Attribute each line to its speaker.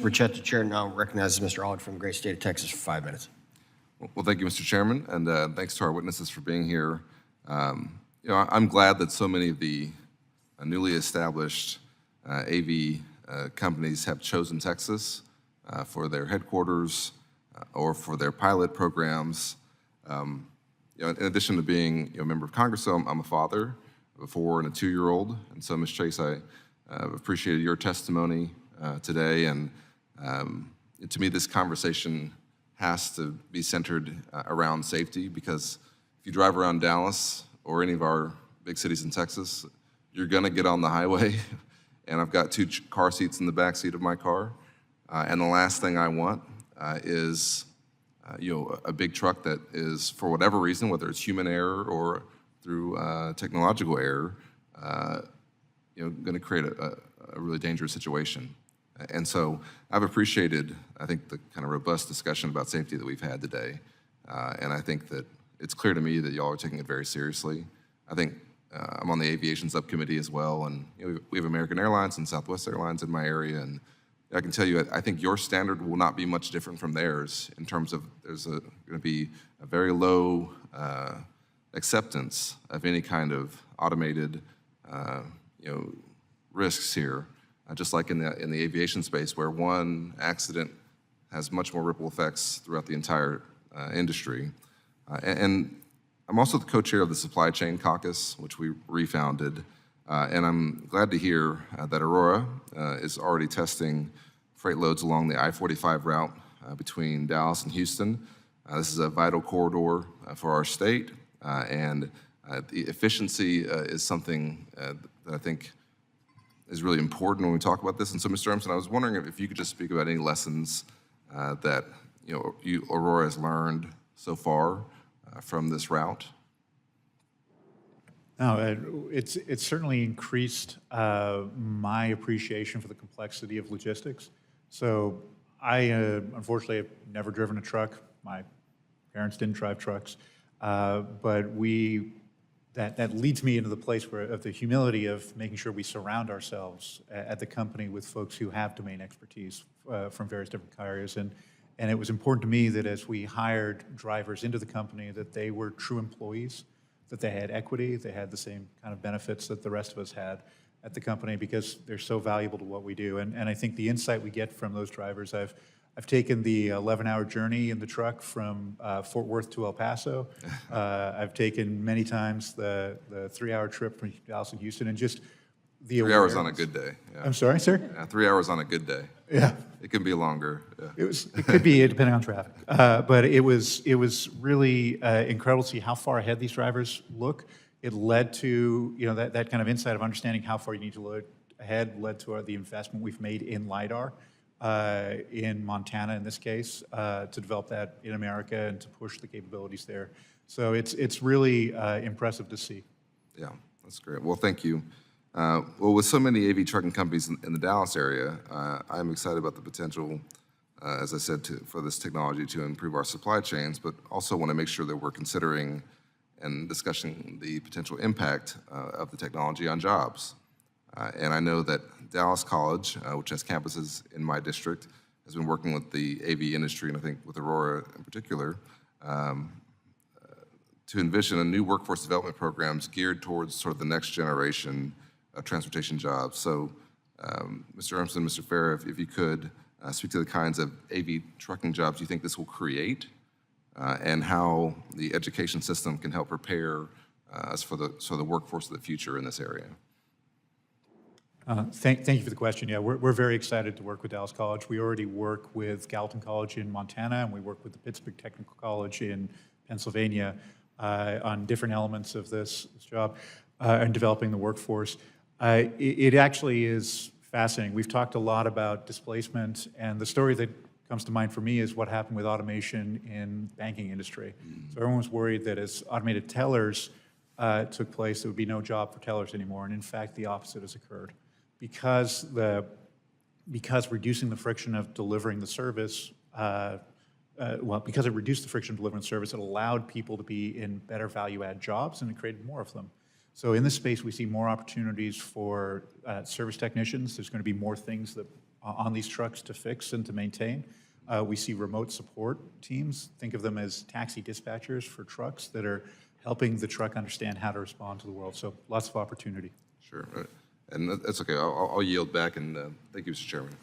Speaker 1: Burchett. Chair now recognizes Mr. Allred from the great state of Texas for 5 minutes.
Speaker 2: Well, thank you, Mr. Chairman, and thanks to our witnesses for being here. I'm glad that so many of the newly established AV companies have chosen Texas for their headquarters or for their pilot programs. In addition to being a member of Congress, so I'm a father of a 4- and a 2-year-old, and so, Ms. Chase, I appreciated your testimony today, and to me, this conversation has to be centered around safety, because if you drive around Dallas or any of our big cities in Texas, you're gonna get on the highway, and I've got 2 car seats in the back seat of my car, and the last thing I want is a big truck that is, for whatever reason, whether it's human error or through technological error, going to create a really dangerous situation. And so I've appreciated, I think, the kind of robust discussion about safety that we've had today. And I think that it's clear to me that y'all are taking it very seriously. I think I'm on the aviation subcommittee as well, and we have American Airlines and Southwest Airlines in my area, and I can tell you, I think your standard will not be much different from theirs in terms of there's going to be a very low acceptance of any kind of automated risks here, just like in the aviation space, where one accident has much more ripple effects throughout the entire industry. And I'm also the co-chair of the Supply Chain Caucus, which we refounded, and I'm glad to hear that Aurora is already testing freight loads along the I-45 route between Dallas and Houston. This is a vital corridor for our state, and the efficiency is something that I think is really important when we talk about this. And so, Mr. Emerson, I was wondering if you could just speak about any lessons that Aurora has learned so far from this route.
Speaker 3: No, it's certainly increased my appreciation for the complexity of logistics. So I, unfortunately, have never driven a truck. My parents didn't drive trucks, but that leads me into the place of the humility of making sure we surround ourselves at the company with folks who have domain expertise from various different areas. And it was important to me that as we hired drivers into the company, that they were true employees, that they had equity, they had the same kind of benefits that the rest of us had at the company, because they're so valuable to what we do. And I think the insight we get from those drivers, I've taken the 11-hour journey in the truck from Fort Worth to El Paso. I've taken many times the 3-hour trip from Dallas and Houston, and just the
Speaker 2: 3 hours on a good day. Yeah.
Speaker 3: I'm sorry, sir?
Speaker 2: Yeah, 3 hours on a good day.
Speaker 3: Yeah.
Speaker 2: It can be longer. Yeah.
Speaker 3: It could be depending on traffic, but it was really incredible to see how far ahead these drivers look. It led to that kind of insight of understanding how far you need to look ahead. Led to the investment we've made in LiDAR in Montana, in this case, to develop that in America and to push the capabilities there. So it's really impressive to see.
Speaker 2: Yeah, that's great. Well, thank you. Well, with so many AV trucking companies in the Dallas area, I'm excited about the potential, as I said, for this technology to improve our supply chains, but also want to make sure that we're considering and discussing the potential impact of the technology on jobs. And I know that Dallas College, which has campuses in my district, has been working with the AV industry, and I think with Aurora in particular, to envision a new workforce development programs geared towards sort of the next generation of transportation jobs. So, Mr. Emerson, Mr. Farah, if you could speak to the kinds of AV trucking jobs you think this will create, and how the education system can help prepare us for the workforce of the future in this area.
Speaker 3: Thank you for the question. Yeah, we're very excited to work with Dallas College. We already work with Gallatin College in Montana, and we work with the Pittsburgh Technical College in Pennsylvania on different elements of this job and developing the workforce. It actually is fascinating. We've talked a lot about displacement, and the story that comes to mind for me is what happened with automation in banking industry. So everyone was worried that as automated tellers took place, there would be no job for tellers anymore, and in fact, the opposite has occurred. Because reducing the friction of delivering the service, because it reduced the friction of delivering the service, it allowed people to be in better value-add jobs, and it created more of them. So in this space, we see more opportunities for service technicians. There's going to be more things that on these trucks to fix and to maintain. We see remote support teams. Think of them as taxi dispatchers for trucks that are helping the truck understand how to respond to the world. So lots of opportunity.
Speaker 2: Sure. And that's okay. I'll yield back, and thank you, Mr. Chairman.